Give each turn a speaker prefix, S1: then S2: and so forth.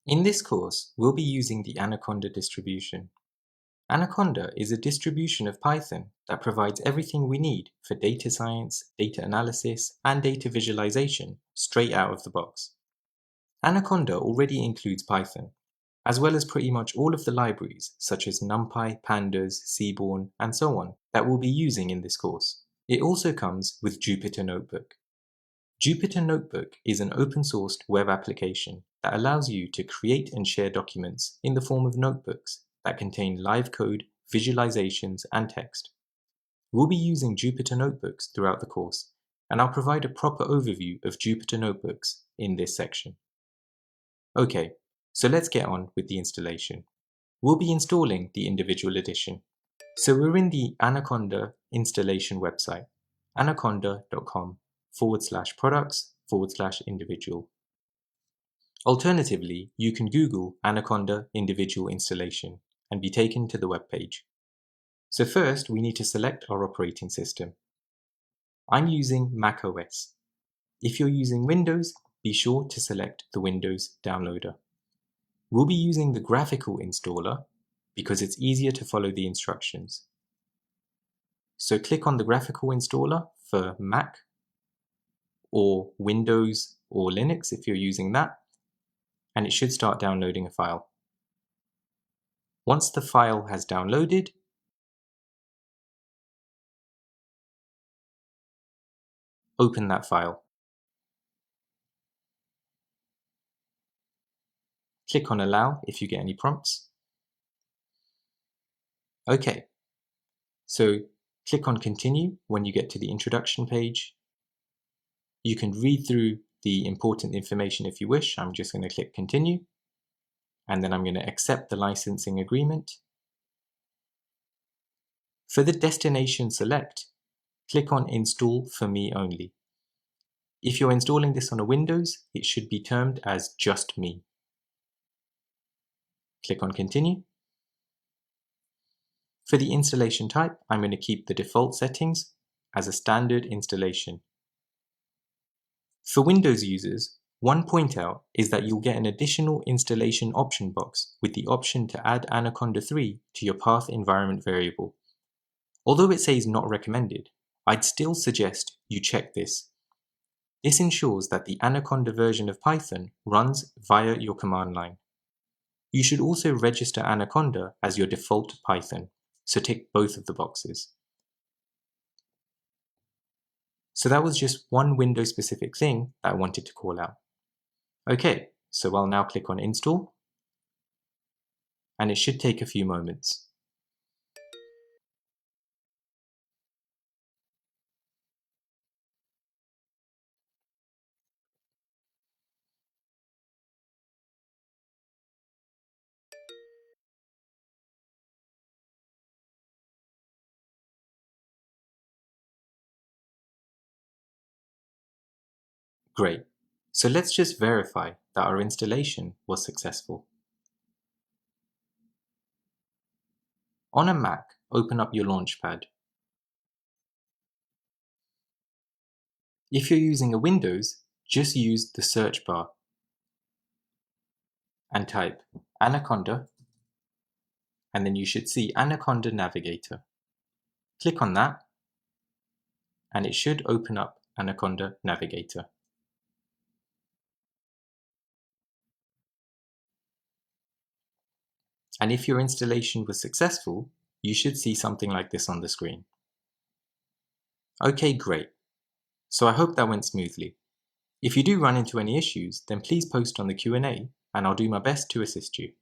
S1: In this course, we'll be using the Anaconda distribution. Anaconda is a distribution of Python that provides everything we need for data science, data analysis, and data visualization straight out of the box. Anaconda already includes Python, as well as pretty much all of the libraries such as NumPy, Pandas, Seaborn, and so on that we'll be using in this course. It also comes with Jupyter Notebook. Jupyter Notebook is an open-sourced web application that allows you to create and share documents in the form of notebooks that contain live code, visualizations, and text. We'll be using Jupyter Notebooks throughout the course, and I'll provide a proper overview of Jupyter Notebooks in this section. Okay, so let's get on with the installation. We'll be installing the individual edition. So we're in the Anaconda installation website, anaconda.com/products/individual. Alternatively, you can Google Anaconda individual installation and be taken to the web page. So first, we need to select our operating system. I'm using Mac OS. If you're using Windows, be sure to select the Windows downloader. We'll be using the graphical installer because it's easier to follow the instructions. So click on the graphical installer for Mac or Windows or Linux if you're using that, and it should start downloading a file. Once the file has downloaded, open that file. Click on Allow if you get any prompts. Okay, so click on Continue when you get to the introduction page. You can read through the important information if you wish. I'm just going to click Continue, and then I'm going to accept the licensing agreement. For the destination select, click on Install for me only. If you're installing this on a Windows, it should be termed as just me. Click on Continue. For the installation type, I'm going to keep the default settings as a standard installation. For Windows users, one point out is that you'll get an additional installation option box with the option to add Anaconda 3 to your path environment variable. Although it says not recommended, I'd still suggest you check this. This ensures that the Anaconda version of Python runs via your command line. You should also register Anaconda as your default Python, so tick both of the boxes. So that was just one Windows-specific thing that I wanted to call out. Okay, so I'll now click on Install, and it should take a few moments. Great, so let's just verify that our installation was successful. On a Mac, open up your Launchpad. If you're using a Windows, just use the search bar and type Anaconda, and then you should see Anaconda Navigator. Click on that, and it should open up Anaconda Navigator. And if your installation was successful, you should see something like this on the screen. Okay, great. So I hope that went smoothly. If you do run into any issues, then please post on the Q&A, and I'll do my best to assist you.